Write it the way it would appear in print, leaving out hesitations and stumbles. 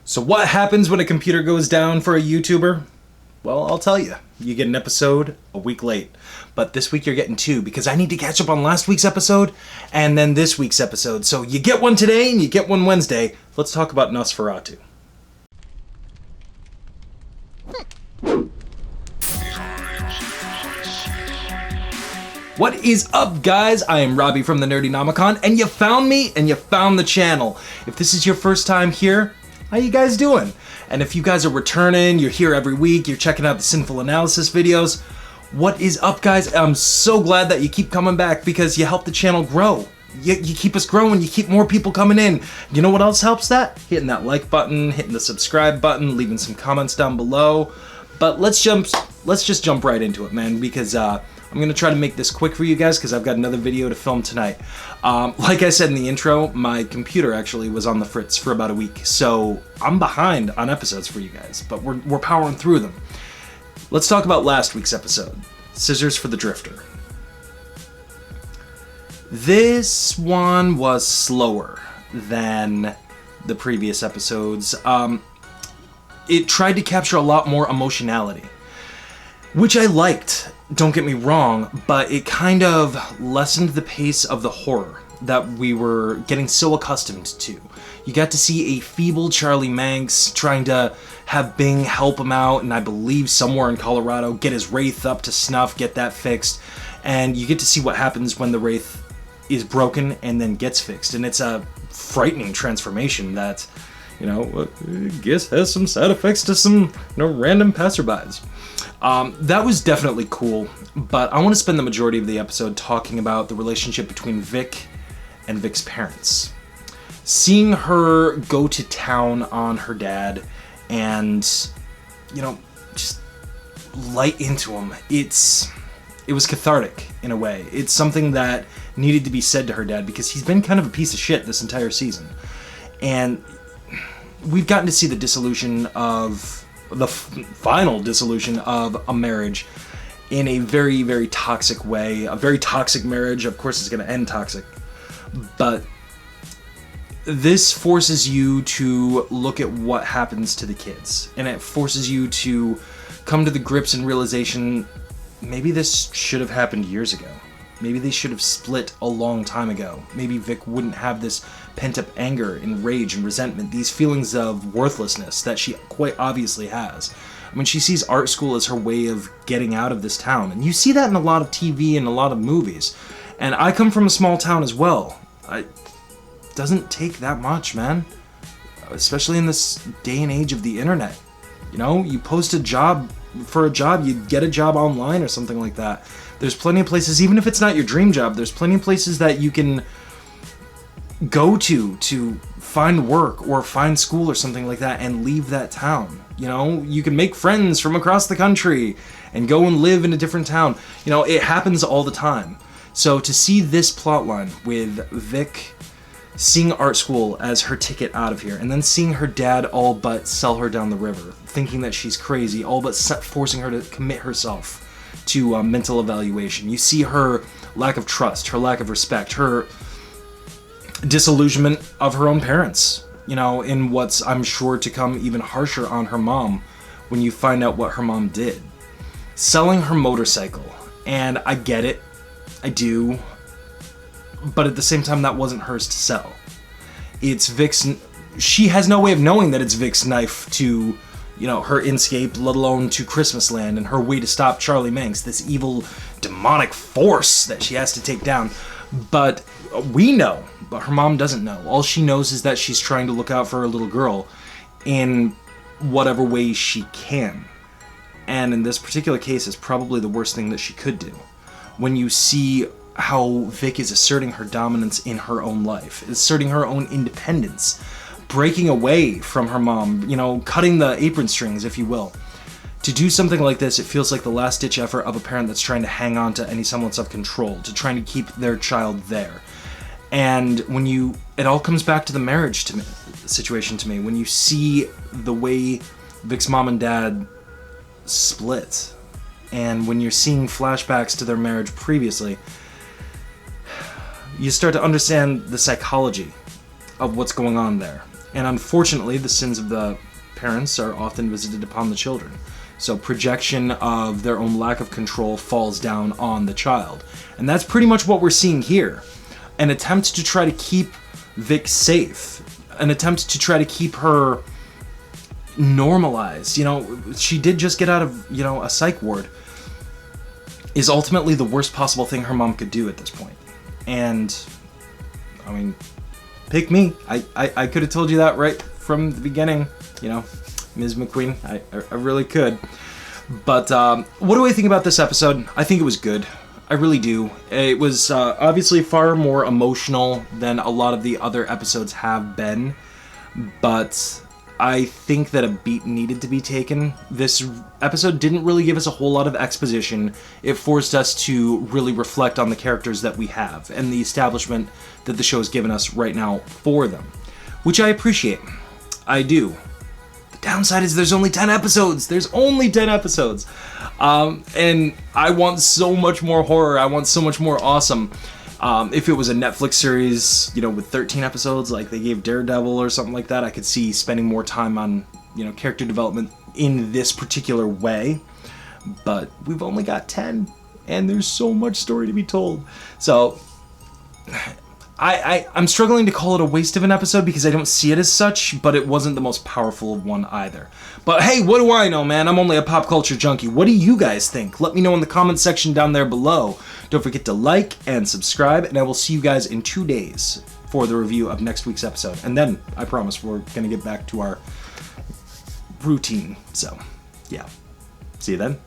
So what happens when a computer goes down for a YouTuber? Well, I'll tell you. You get an episode a week late. But this week you're getting two because I need to catch up on last week's episode and then this week's episode. So you get one today and you get one Wednesday. Let's talk about Nos4a2. What is up, guys? I am Robbie from the Nerdynomicon, and you found me and you found the channel. If this is your first time here, how you guys doing? And if you guys are returning, you're here every week, you're checking out the Sinful Analysis videos, what is up, guys? I'm so glad that you keep coming back because you help the channel grow. You keep us growing, you keep more people coming in. You know what else helps that? Hitting that like button, hitting the subscribe button, leaving some comments down below. But let's just jump right into it, man, because I'm gonna try to make this quick for you guys because I've got another video to film tonight. Like I said in the intro, my computer actually was on the fritz for about a week, so I'm behind on episodes for you guys, but we're powering through them. Let's talk about last week's episode, Scissors for the Drifter. This one was slower than the previous episodes. It tried to capture a lot more emotionality, which I liked, don't get me wrong, but it kind of lessened the pace of the horror that we were getting so accustomed to. You got to see a feeble Charlie Manx trying to have Bing help him out, and I believe somewhere in Colorado, get his Wraith up to snuff, get that fixed, and you get to see what happens when the Wraith is broken and then gets fixed, and it's a frightening transformation that, you know, I guess has some side effects to some, random passerbys. That was definitely cool, but I want to spend the majority of the episode talking about the relationship between Vic and Vic's parents. Seeing her go to town on her dad and, just light into him, it was cathartic in a way. It's something that needed to be said to her dad because he's been kind of a piece of shit this entire season. And we've gotten to see the dissolution of the final dissolution of a marriage in a very, very toxic way. A very toxic marriage, of course, is going to end toxic. But this forces you to look at what happens to the kids. And it forces you to come to the grips and realization, maybe this should have happened years ago. Maybe they should have split a long time ago. Maybe Vic wouldn't have this pent-up anger and rage and resentment, these feelings of worthlessness that she quite obviously has. I mean, she sees art school as her way of getting out of this town. And you see that in a lot of TV and a lot of movies. And I come from a small town as well. It doesn't take that much, man. Especially in this day and age of the internet. You post a job for a job, you get a job online or something like that. There's plenty of places, even if it's not your dream job, there's plenty of places that you can go to find work or find school or something like that and leave that town. You can make friends from across the country and go and live in a different town. It happens all the time. So to see this plotline with Vic seeing art school as her ticket out of here, and then seeing her dad all but sell her down the river, thinking that she's crazy, all but forcing her to commit herself to mental evaluation. You see her lack of trust, her lack of respect, her disillusionment of her own parents, in what's, I'm sure, to come even harsher on her mom when you find out what her mom did. Selling her motorcycle, and I get it, I do, but at the same time, that wasn't hers to sell. It's Vic's. She has no way of knowing that it's Vic's knife to, her escape, let alone to Christmas Land, and her way to stop Charlie Manx, this evil, demonic force that she has to take down. But we know, but her mom doesn't know. All she knows is that she's trying to look out for her little girl in whatever way she can. And in this particular case, it's probably the worst thing that she could do. When you see how Vic is asserting her dominance in her own life, asserting her own independence, breaking away from her mom, cutting the apron strings, if you will. To do something like this, it feels like the last-ditch effort of a parent that's trying to hang on to any semblance of control, to trying to keep their child there. And when it all comes back to the marriage situation to me, when you see the way Vic's mom and dad split, and when you're seeing flashbacks to their marriage previously, you start to understand the psychology of what's going on there. And unfortunately, the sins of the parents are often visited upon the children. So projection of their own lack of control falls down on the child. And that's pretty much what we're seeing here. An attempt to try to keep Vic safe. An attempt to try to keep her normalized. She did just get out of, a psych ward. Is ultimately the worst possible thing her mom could do at this point. And, I mean, pick me. I could have told you that right from the beginning, Ms. McQueen. I really could. But what do I think about this episode? I think it was good. I really do. It was obviously far more emotional than a lot of the other episodes have been. But I think that a beat needed to be taken. This episode didn't really give us a whole lot of exposition. It forced us to really reflect on the characters that we have and the establishment that the show has given us right now for them, which I appreciate. I do. The downside is there's only 10 episodes. There's only 10 episodes. And I want so much more horror. I want so much more awesome. If it was a Netflix series, with 13 episodes, like they gave Daredevil or something like that, I could see spending more time on, character development in this particular way. But we've only got 10, and there's so much story to be told. So, I'm struggling to call it a waste of an episode because I don't see it as such, but it wasn't the most powerful of one either. But hey, what do I know, man? I'm only a pop culture junkie. What do you guys think? Let me know in the comment section down there below. Don't forget to like and subscribe, and I will see you guys in 2 days for the review of next week's episode. And then, I promise, we're going to get back to our routine. So, yeah. See you then.